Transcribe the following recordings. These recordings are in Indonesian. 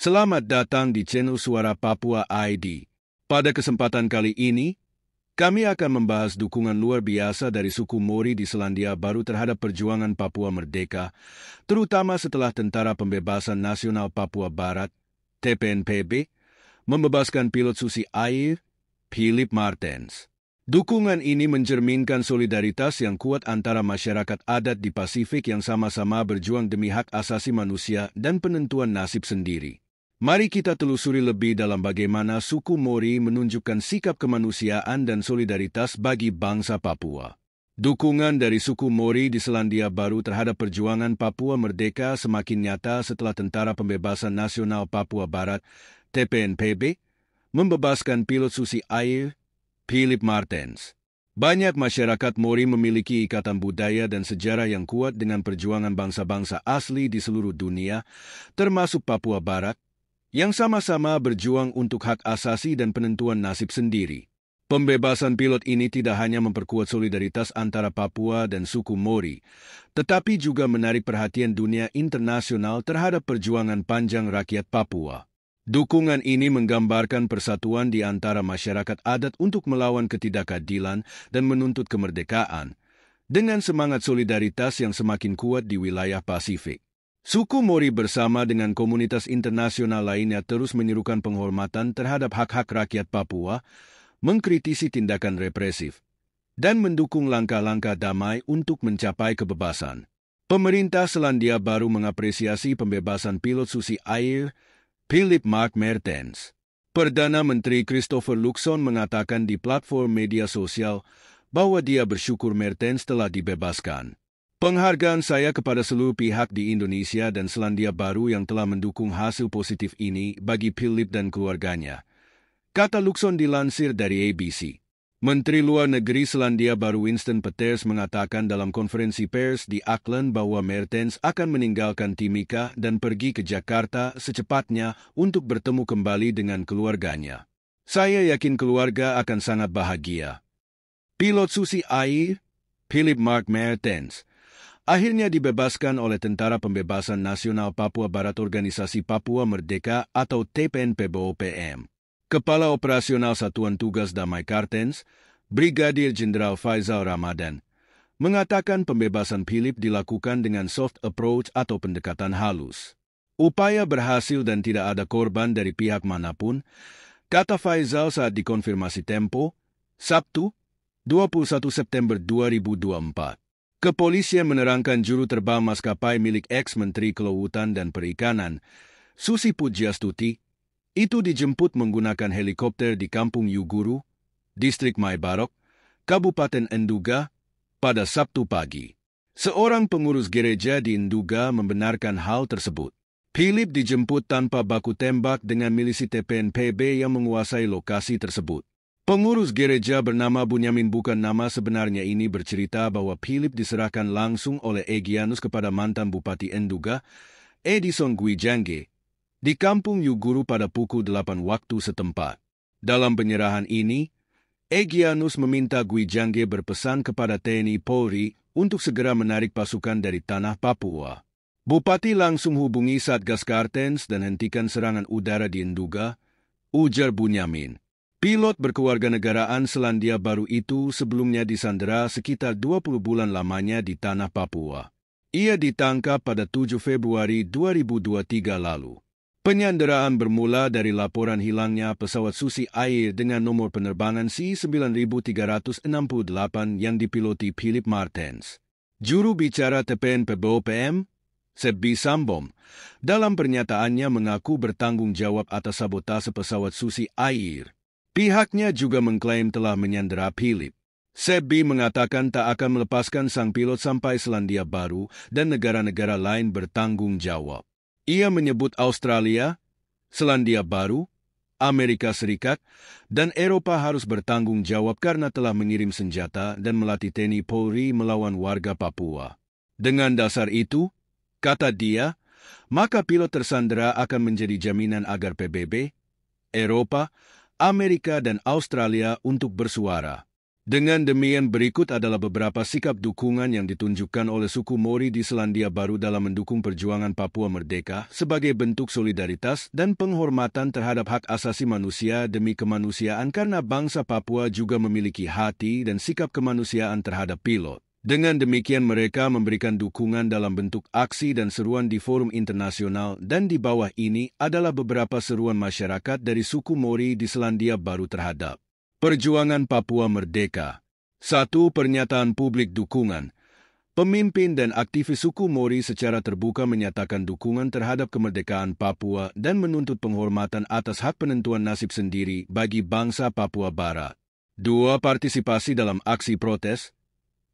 Selamat datang di channel Suara Papua ID. Pada kesempatan kali ini, kami akan membahas dukungan luar biasa dari suku Mori di Selandia Baru terhadap perjuangan Papua Merdeka, terutama setelah Tentara Pembebasan Nasional Papua Barat, TPNPB, membebaskan pilot Susi Air, Philip Martens. Dukungan ini mencerminkan solidaritas yang kuat antara masyarakat adat di Pasifik yang sama-sama berjuang demi hak asasi manusia dan penentuan nasib sendiri. Mari kita telusuri lebih dalam bagaimana suku Mori menunjukkan sikap kemanusiaan dan solidaritas bagi bangsa Papua. Dukungan dari suku Mori di Selandia Baru terhadap perjuangan Papua Merdeka semakin nyata setelah Tentara Pembebasan Nasional Papua Barat, TPNPB, membebaskan pilot Susi Air, Philip Martens. Banyak masyarakat Mori memiliki ikatan budaya dan sejarah yang kuat dengan perjuangan bangsa-bangsa asli di seluruh dunia, termasuk Papua Barat, yang sama-sama berjuang untuk hak asasi dan penentuan nasib sendiri. Pembebasan pilot ini tidak hanya memperkuat solidaritas antara Papua dan suku Mori, tetapi juga menarik perhatian dunia internasional terhadap perjuangan panjang rakyat Papua. Dukungan ini menggambarkan persatuan di antara masyarakat adat untuk melawan ketidakadilan dan menuntut kemerdekaan, dengan semangat solidaritas yang semakin kuat di wilayah Pasifik. Suku Mori bersama dengan komunitas internasional lainnya terus menyerukan penghormatan terhadap hak-hak rakyat Papua, mengkritisi tindakan represif, dan mendukung langkah-langkah damai untuk mencapai kebebasan. Pemerintah Selandia Baru mengapresiasi pembebasan pilot Susi Air, Philip Martens. Perdana Menteri Christopher Luxon mengatakan di platform media sosial bahwa dia bersyukur Martens telah dibebaskan. Penghargaan saya kepada seluruh pihak di Indonesia dan Selandia Baru yang telah mendukung hasil positif ini bagi Philip dan keluarganya, kata Luxon dilansir dari ABC. Menteri Luar Negeri Selandia Baru Winston Peters mengatakan dalam konferensi pers di Auckland bahwa Martens akan meninggalkan Timika dan pergi ke Jakarta secepatnya untuk bertemu kembali dengan keluarganya. Saya yakin keluarga akan sangat bahagia. Pilot Susi Air, Philip Martens, akhirnya dibebaskan oleh Tentara Pembebasan Nasional Papua Barat Organisasi Papua Merdeka atau TPNPB-OPM. Kepala Operasional Satuan Tugas Damai Kartens, Brigadir Jenderal Faisal Ramadan, mengatakan pembebasan Philip dilakukan dengan soft approach atau pendekatan halus. Upaya berhasil dan tidak ada korban dari pihak manapun, kata Faisal saat dikonfirmasi Tempo, Sabtu, 21 September 2024. Kepolisian menerangkan juru terbang maskapai milik ex-Menteri Kelautan dan Perikanan, Susi Pujiastuti, itu dijemput menggunakan helikopter di Kampung Yuguru, Distrik Maibarok, Kabupaten Enduga, pada Sabtu pagi. Seorang pengurus gereja di Enduga membenarkan hal tersebut. Philip dijemput tanpa baku tembak dengan milisi TPNPB yang menguasai lokasi tersebut. Pengurus gereja bernama Bunyamin bukan nama sebenarnya ini bercerita bahwa Philip diserahkan langsung oleh Egyanus kepada mantan Bupati Enduga, Edison Gwijangge, di Kampung Yuguru pada pukul 8 waktu setempat. Dalam penyerahan ini, Egyanus meminta Gwijangge berpesan kepada TNI Polri untuk segera menarik pasukan dari tanah Papua. Bupati langsung hubungi Satgas Kartens dan hentikan serangan udara di Enduga, ujar Bunyamin. Pilot berkewarganegaraan Selandia Baru itu sebelumnya disandera sekitar 20 bulan lamanya di tanah Papua. Ia ditangkap pada 7 Februari 2023 lalu. Penyanderaan bermula dari laporan hilangnya pesawat Susi Air dengan nomor penerbangan C9368 yang dipiloti Philip Martens. Juru bicara TPNPB-OPM, Sebbi Sambom, dalam pernyataannya mengaku bertanggung jawab atas sabotase pesawat Susi Air. Pihaknya juga mengklaim telah menyandera Philip. Sebbi mengatakan tak akan melepaskan sang pilot sampai Selandia Baru dan negara-negara lain bertanggung jawab. Ia menyebut Australia, Selandia Baru, Amerika Serikat, dan Eropa harus bertanggung jawab karena telah mengirim senjata dan melatih TNI Polri melawan warga Papua. Dengan dasar itu, kata dia, maka pilot tersandera akan menjadi jaminan agar PBB, Eropa, Amerika dan Australia untuk bersuara. Dengan demikian, berikut adalah beberapa sikap dukungan yang ditunjukkan oleh suku Mori di Selandia Baru dalam mendukung perjuangan Papua Merdeka sebagai bentuk solidaritas dan penghormatan terhadap hak asasi manusia demi kemanusiaan karena bangsa Papua juga memiliki hati dan sikap kemanusiaan terhadap pilot. Dengan demikian, mereka memberikan dukungan dalam bentuk aksi dan seruan di forum internasional, dan di bawah ini adalah beberapa seruan masyarakat dari suku Mori di Selandia Baru terhadap Perjuangan Papua Merdeka. 1. Pernyataan publik dukungan. Pemimpin dan aktivis suku Mori secara terbuka menyatakan dukungan terhadap kemerdekaan Papua dan menuntut penghormatan atas hak penentuan nasib sendiri bagi bangsa Papua Barat. 2. Partisipasi dalam aksi protes.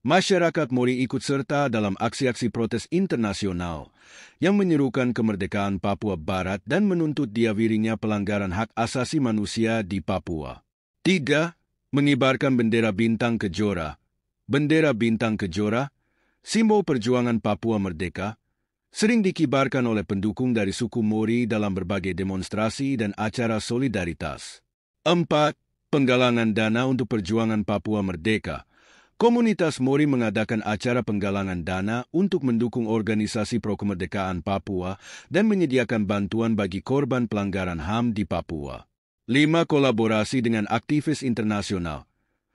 Masyarakat Mori ikut serta dalam aksi-aksi protes internasional yang menyerukan kemerdekaan Papua Barat dan menuntut diakhirinya pelanggaran hak asasi manusia di Papua. 3. Mengibarkan bendera bintang kejora. Bendera bintang kejora, simbol perjuangan Papua Merdeka, sering dikibarkan oleh pendukung dari suku Mori dalam berbagai demonstrasi dan acara solidaritas. 4. Penggalangan dana untuk perjuangan Papua Merdeka. Komunitas Mori mengadakan acara penggalangan dana untuk mendukung organisasi pro-kemerdekaan Papua dan menyediakan bantuan bagi korban pelanggaran HAM di Papua. 5. Kolaborasi dengan aktivis internasional.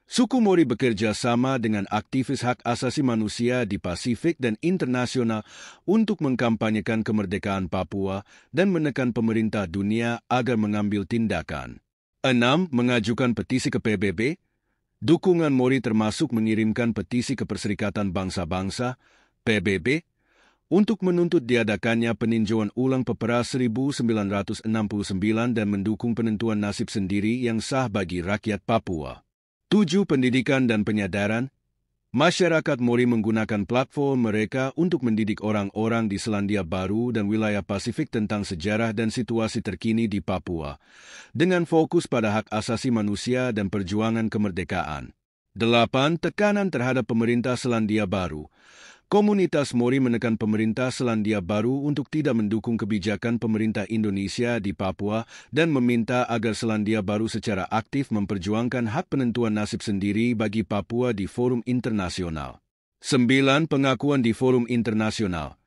Suku Mori bekerja sama dengan aktivis hak asasi manusia di Pasifik dan internasional untuk mengkampanyekan kemerdekaan Papua dan menekan pemerintah dunia agar mengambil tindakan. 6. Mengajukan petisi ke PBB. Dukungan Mori termasuk mengirimkan petisi ke Perserikatan Bangsa-Bangsa, PBB, untuk menuntut diadakannya peninjauan ulang Pepera 1969 dan mendukung penentuan nasib sendiri yang sah bagi rakyat Papua. 7. Pendidikan dan penyadaran. Masyarakat Mori menggunakan platform mereka untuk mendidik orang-orang di Selandia Baru dan wilayah Pasifik tentang sejarah dan situasi terkini di Papua, dengan fokus pada hak asasi manusia dan perjuangan kemerdekaan. 8. Tekanan terhadap pemerintah Selandia Baru. Komunitas Mori menekan pemerintah Selandia Baru untuk tidak mendukung kebijakan pemerintah Indonesia di Papua dan meminta agar Selandia Baru secara aktif memperjuangkan hak penentuan nasib sendiri bagi Papua di forum internasional. 9. Pengakuan di forum internasional.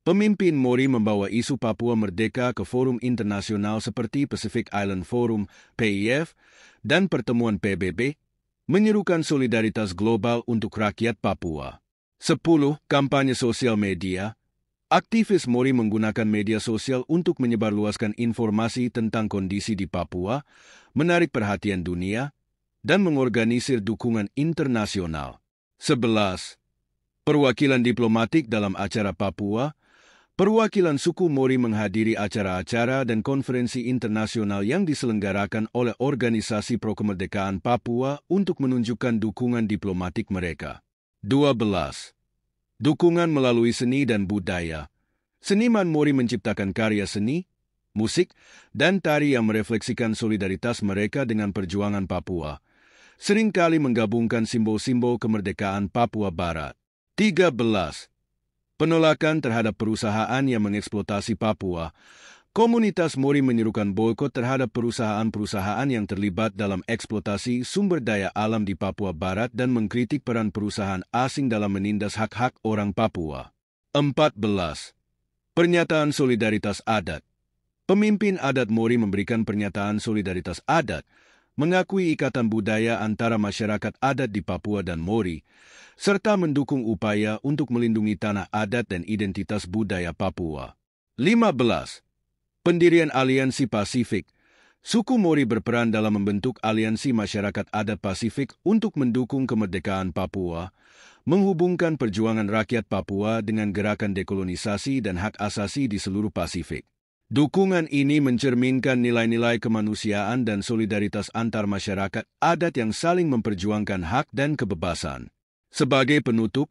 Pemimpin Mori membawa isu Papua Merdeka ke forum internasional seperti Pacific Island Forum, PIF, dan pertemuan PBB, menyerukan solidaritas global untuk rakyat Papua. 10. Kampanye sosial media. Aktivis Mori menggunakan media sosial untuk menyebarluaskan informasi tentang kondisi di Papua, menarik perhatian dunia, dan mengorganisir dukungan internasional. 11. Perwakilan diplomatik dalam acara Papua. Perwakilan suku Mori menghadiri acara-acara dan konferensi internasional yang diselenggarakan oleh organisasi pro-kemerdekaan Papua untuk menunjukkan dukungan diplomatik mereka. 12. Dukungan melalui seni dan budaya. Seniman Mori menciptakan karya seni, musik, dan tari yang merefleksikan solidaritas mereka dengan perjuangan Papua, seringkali menggabungkan simbol-simbol kemerdekaan Papua Barat. 13. Penolakan terhadap perusahaan yang mengeksploitasi Papua. Komunitas Mori menyerukan boikot terhadap perusahaan-perusahaan yang terlibat dalam eksploitasi sumber daya alam di Papua Barat dan mengkritik peran perusahaan asing dalam menindas hak-hak orang Papua. 14. Pernyataan solidaritas adat. Pemimpin adat Mori memberikan pernyataan solidaritas adat, mengakui ikatan budaya antara masyarakat adat di Papua dan Mori, serta mendukung upaya untuk melindungi tanah adat dan identitas budaya Papua. 15. Pendirian Aliansi Pasifik. Suku Mori berperan dalam membentuk Aliansi Masyarakat Adat Pasifik untuk mendukung kemerdekaan Papua, menghubungkan perjuangan rakyat Papua dengan gerakan dekolonisasi dan hak asasi di seluruh Pasifik. Dukungan ini mencerminkan nilai-nilai kemanusiaan dan solidaritas antar masyarakat adat yang saling memperjuangkan hak dan kebebasan. Sebagai penutup,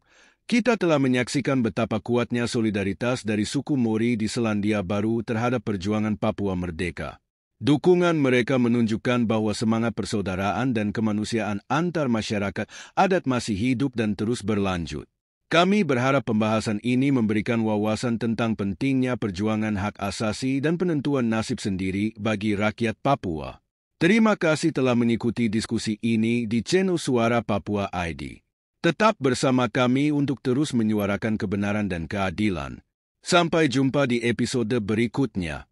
kita telah menyaksikan betapa kuatnya solidaritas dari suku Mori di Selandia Baru terhadap perjuangan Papua Merdeka. Dukungan mereka menunjukkan bahwa semangat persaudaraan dan kemanusiaan antar masyarakat adat masih hidup dan terus berlanjut. Kami berharap pembahasan ini memberikan wawasan tentang pentingnya perjuangan hak asasi dan penentuan nasib sendiri bagi rakyat Papua. Terima kasih telah mengikuti diskusi ini di channel Suara Papua ID. Tetap bersama kami untuk terus menyuarakan kebenaran dan keadilan. Sampai jumpa di episode berikutnya.